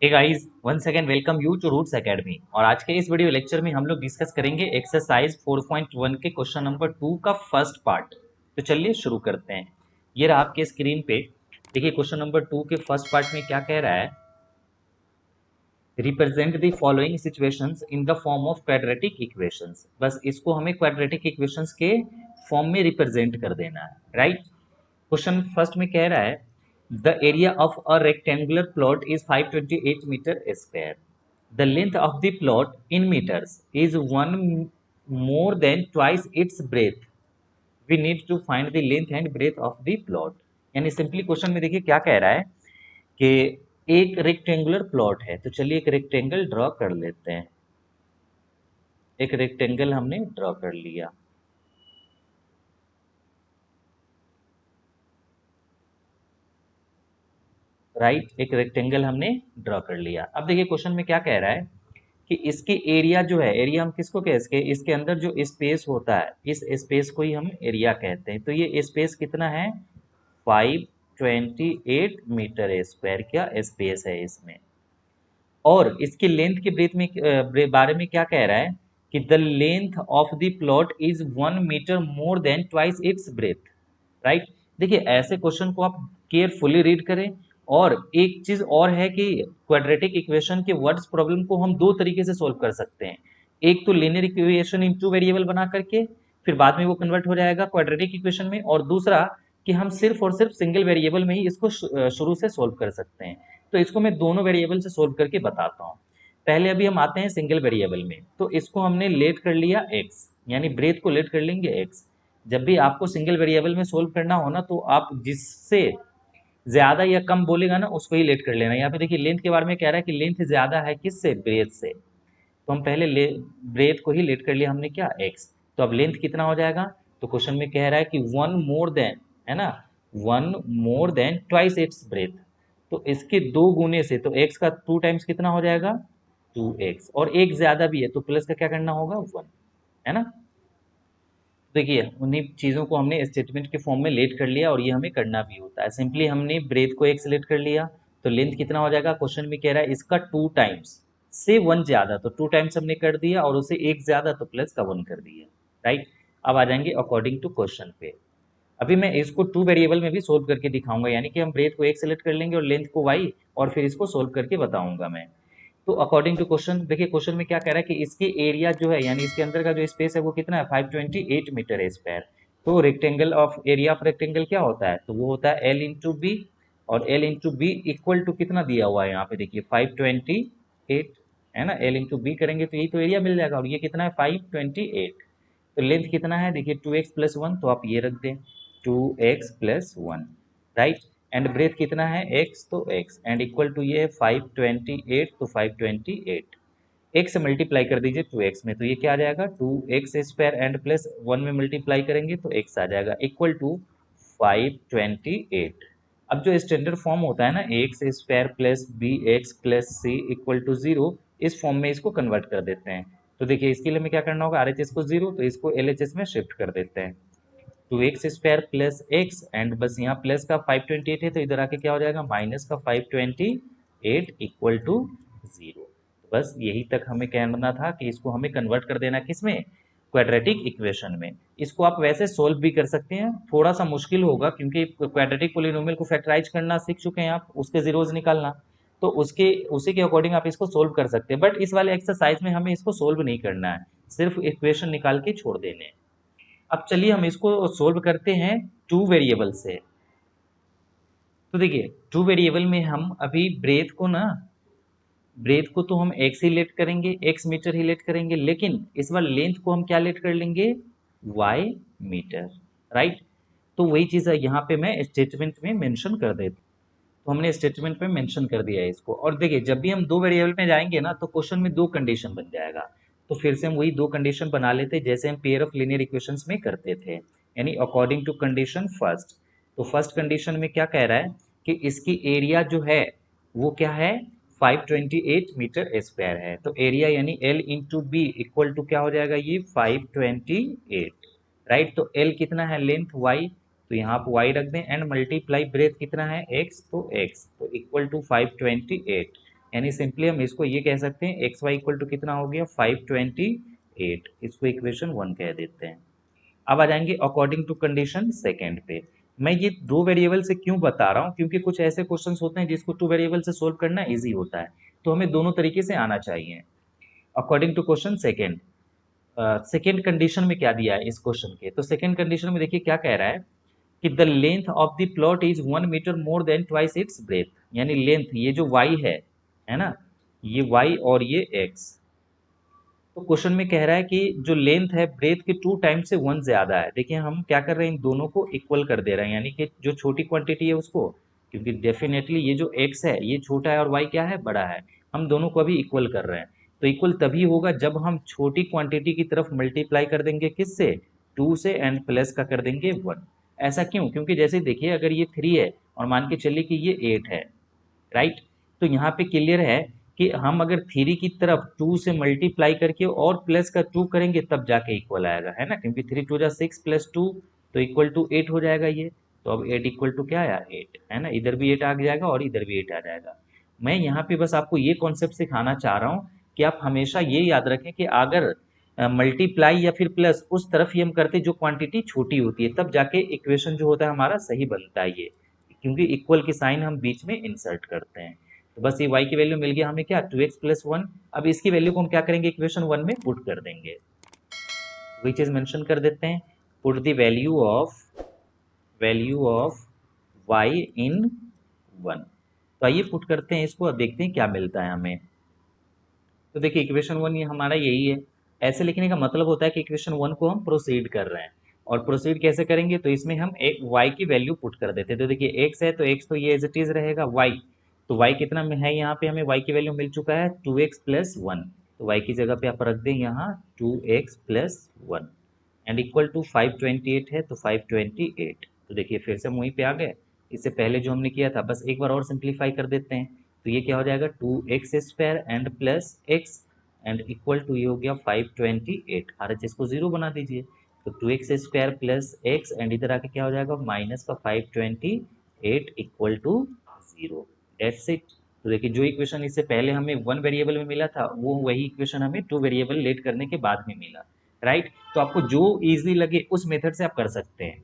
Hey guys, one second welcome you to Roots Academy. और आज के इस वीडियो लेक्चर में हम लोग डिस्कस करेंगे एक्सरसाइज 4.1 के क्वेश्चन नंबर 2 का फर्स्ट पार्ट। तो चलिए शुरू करते हैं। ये रहा आपके स्क्रीन पे। देखिए क्वेश्चन नंबर 2 के फर्स्ट पार्ट में क्या कह रहा है, represent the following situations in the form of quadratic equations. बस इसको हमें क्वाड्रेटिक इक्वेशंस के फॉर्म में रिप्रेजेंट कर देना है, राइट। क्वेश्चन फर्स्ट में कह रहा है the area of a rectangular plot is 528 metre square. The length of the plot in metres is one more than twice its breadth. We need to find the length and breadth of the plot. यानी simply question में देखिए क्या कह रहा है कि एक rectangular plot है। तो चलिए एक रेक्टेंगल ड्रॉ कर लेते हैं। एक रेक्टेंगल हमने ड्रॉ कर लिया, राइट। एक रेक्टेंगल हमने ड्रॉ कर लिया। अब देखिए क्वेश्चन में क्या कह रहा है कि इसके एरिया जो है, एरिया हम किसको कह, इसके अंदर जो स्पेस होता है इस स्पेस को ही हम एरिया कहते हैं। तो ये स्पेस कितना है, 528 मीटर स्क्वायर क्या स्पेस है इसमें। और इसकी लेंथ के ब्रेथ में बारे में क्या कह रहा है कि the length of the plot is 1 metre more than twice its breadth, right. देखिए ऐसे क्वेश्चन को आप केयरफुली रीड करें। और एक चीज और है कि क्वाड्रेटिक इक्वेशन के वर्ड्स प्रॉब्लम को हम दो तरीके से सोल्व कर सकते हैं। एक तो linear equation in two variable बना करके, फिर बाद में वो कन्वर्ट हो जाएगा क्वाड्रेटिक इक्वेशन में। और दूसरा कि हम सिर्फ और सिर्फ सिंगल वेरिएबल में ही इसको शुरू से सोल्व कर सकते हैं। तो इसको मैं दोनों वेरिएबल से सोल्व करके बताता हूँ। पहले अभी हम आते हैं सिंगल वेरिएबल में। तो इसको हमने लेट कर लिया x, यानी ब्रेथ को लेट कर लेंगे x। जब भी आपको सिंगल वेरिएबल में सोल्व करना हो ना, तो आप जिससे ज्यादा या कम बोलेगा ना उसको ही लेट कर लेना। यहाँ पे देखिए लेंथ के बारे में कह रहा है कि लेंथ ज्यादा है किससे, ब्रेथ से। तो हम पहले ब्रेथ को ही लेट कर लिया हमने क्या, x। तो अब लेंथ कितना हो जाएगा, तो क्वेश्चन में कह रहा है कि वन मोर देन, है ना, one more than twice its breath. तो इसके दो गुने से, तो x का 2 टाइम्स कितना हो जाएगा, 2x। और एक ज्यादा भी है तो प्लस का क्या करना होगा, 1, है ना। देखिए उन्हीं चीज़ों को हमने स्टेटमेंट के फॉर्म में लेट कर लिया और ये हमें करना भी होता है। सिंपली हमने ब्रेथ को एक सेलेक्ट कर लिया। तो लेंथ कितना हो जाएगा, क्वेश्चन में कह रहा है इसका 2 टाइम्स से 1 ज्यादा, तो 2 टाइम्स हमने कर दिया और उसे एक ज्यादा तो प्लस का 1 कर दिया, राइट। अब आ जाएंगे अकॉर्डिंग टू क्वेश्चन पे। अभी मैं इसको टू वेरिएबल में भी सोल्व करके दिखाऊंगा, यानी कि हम ब्रेथ को एक सेलेक्ट कर लेंगे और लेंथ को वाई, और फिर इसको सोल्व करके बताऊंगा मैं। तो अकॉर्डिंग टू क्वेश्चन देखिए क्वेश्चन में क्या कह रहा है कि इसकी एरिया जो है, यानी इसके अंदर का जो स्पेस है वो कितना है, 528 मीटर स्क्वायर। तो rectangle of area of rectangle क्या होता है, तो वो होता है एल इंटू बी। और L into B equal to कितना दिया हुआ है यहाँ पे, देखिए 528, है ना। एल इंटू बी करेंगे तो यही तो एरिया मिल जाएगा, और ये कितना है 528। तो लेंथ कितना है, देखिए 2x+1, तो आप ये रख दें 2x+1, राइट। एंड ब्रेथ कितना है x, तो x एंड इक्वल टू ये है 528, तो 528 x से मल्टीप्लाई कर दीजिए 2x में, तो ये क्या आ जाएगा 2x² एंड प्लस 1 में मल्टीप्लाई करेंगे तो x आ जाएगा इक्वल टू 528। अब जो स्टैंडर्ड फॉर्म होता है ना, x² plus B X plus C equal to 0, इस फॉर्म में इसको कन्वर्ट कर देते हैं। तो देखिए इसके लिए हमें क्या करना होगा, RHS को 0, तो इसको LHS में शिफ्ट कर देते हैं। 2x² प्लस x एंड बस यहाँ प्लस का 528 है तो इधर आके क्या हो जाएगा, माइनस का 528 इक्वल टू 0। बस यही तक हमें कहना था कि इसको हमें कन्वर्ट कर देना किसमें, क्वाड्रेटिक इक्वेशन में। इसको आप वैसे सोल्व भी कर सकते हैं, थोड़ा सा मुश्किल होगा क्योंकि क्वाड्रेटिक पोलिनोमियल को फैक्टराइज करना सीख चुके हैं आप, उसके जीरोज निकालना। तो उसके उसी के अकॉर्डिंग आप इसको सोल्व कर सकते हैं। बट इस वाले एक्सरसाइज में हमें इसको सोल्व नहीं करना है, सिर्फ इक्वेशन निकाल के छोड़ देने हैं। अब चलिए हम इसको सोल्व करते हैं टू वेरिएबल से। तो देखिए टू वेरिएबल में हम अभी ब्रेथ को ना, ब्रेथ को तो हम एक्स ही लेट करेंगे, एक्स मीटर ही लेट करेंगे, लेकिन इस बार लेंथ को हम क्या लेट कर लेंगे, वाई मीटर, राइट। तो वही चीज़ है यहाँ पे मैं स्टेटमेंट में मेंशन कर देता हूँ। तो हमने स्टेटमेंट में मेंशन कर दिया है इसको। और देखिए जब भी हम दो वेरिएबल में जाएंगे ना, तो क्वेश्चन में दो कंडीशन बन जाएगा। तो फिर से हम वही दो कंडीशन बना लेते हैं जैसे हम पेयर ऑफ लीनियर इक्वेशंस में करते थे, यानी अकॉर्डिंग टू कंडीशन फर्स्ट। तो फर्स्ट कंडीशन में क्या कह रहा है कि इसकी एरिया जो है वो क्या है, 528 मीटर स्क्वायर है। तो एरिया यानी L into B equal to क्या हो जाएगा, ये 528, राइट। तो L कितना है, लेंथ y, तो यहाँ आप y रख दें एंड मल्टीप्लाई ब्रेथ कितना है x, तो x, तो इक्वल टू 528। यानी सिंपली हम इसको ये कह सकते हैं एक्स वाई इक्वल टू कितना हो गया 528, इसको इक्वेशन 1 कह देते हैं। अब आ जाएंगे अकॉर्डिंग टू कंडीशन सेकेंड पे। मैं ये दो वेरिएबल से क्यों बता रहा हूँ, क्योंकि कुछ ऐसे क्वेश्चंस होते हैं जिसको टू वेरिएबल से सोल्व करना इजी होता है, तो हमें दोनों तरीके से आना चाहिए। According to question second, second condition में क्या दिया है इस क्वेश्चन के, तो सेकेंड कंडीशन में देखिए क्या कह रहा है कि the length of the plot is 1 metre more than twice its breadth, यानी लेंथ ये जो y है ना, ये y और ये x, तो क्वेश्चन में कह रहा है कि जो लेंथ है ब्रेथ के 2 टाइम्स से 1 ज्यादा है। देखिए हम क्या कर रहे हैं, इन दोनों को इक्वल कर दे रहे हैं, यानी कि जो छोटी क्वांटिटी है उसको, क्योंकि डेफिनेटली ये जो x है ये छोटा है और y क्या है बड़ा है, हम दोनों को अभी इक्वल कर रहे हैं। तो इक्वल तभी होगा जब हम छोटी क्वांटिटी की तरफ मल्टीप्लाई कर देंगे किससे, 2 से, एंड प्लस का कर देंगे 1। ऐसा क्यों, क्योंकि जैसे देखिए अगर ये 3 है और मान के चलिए कि ये 8 है, राइट, तो यहाँ पे क्लियर है कि हम अगर थ्री की तरफ 2 से मल्टीप्लाई करके और प्लस का 2 करेंगे तब जाके इक्वल आएगा, है ना, क्योंकि 3 2 जा 6 प्लस 2 तो इक्वल टू 8 हो जाएगा ये। तो अब 8 इक्वल टू क्या आया 8, है ना, इधर भी 8 आ जाएगा और इधर भी 8 आ जाएगा। मैं यहाँ पे बस आपको ये कॉन्सेप्ट सिखाना चाह रहा हूँ कि आप हमेशा ये याद रखें कि अगर मल्टीप्लाई या फिर प्लस उस तरफ ही हम करते जो क्वांटिटी छोटी होती है, तब जाके इक्वेशन जो होता है हमारा सही बनता है ये, क्योंकि इक्वल की साइन हम बीच में इंसर्ट करते हैं। तो बस ये y की वैल्यू मिल गया हमें क्या 2x प्लस 1। अब इसकी वैल्यू को हम क्या करेंगे, इक्वेशन 1 में पुट कर देंगे, वही चीज मेंशन कर देते हैं, put the value of y इन 1। तो आइए पुट करते हैं इसको और देखते हैं क्या मिलता है हमें। तो देखिए इक्वेशन 1 ये हमारा यही है। ऐसे लिखने का मतलब होता है कि इक्वेशन 1 को हम प्रोसीड कर रहे हैं, और प्रोसीड कैसे करेंगे, तो इसमें हम एक y की वैल्यू पुट कर देते हैं। तो देखिए x है तो x तो ये एज इट इज रहेगा, y तो y कितना में है, यहाँ पे हमें y की वैल्यू मिल चुका है 2x प्लस 1, तो y की जगह पे आप रख दें यहाँ 2x plus 1, and equal to 528 है तो 528। तो देखिए फिर से हम वहीं पे आ गए, इससे पहले जो हमने किया था बस एक बार और सिंप्लीफाई कर देते हैं। तो ये क्या हो जाएगा 2x² and plus x, and equal to ये हो गया 528। RHS को 0 बना दीजिए, तो 2x² प्लस x एंड इधर आके क्या हो जाएगा माइनस का 528 इक्वल टू 0। That's it. तो देखिए जो इक्वेशन इससे पहले हमें 1 वेरिएबल में मिला था वो वही इक्वेशन हमें 2 वेरिएबल लेट करने के बाद में मिला, राइट। तो आपको जो इजी लगे उस मेथड से आप कर सकते हैं।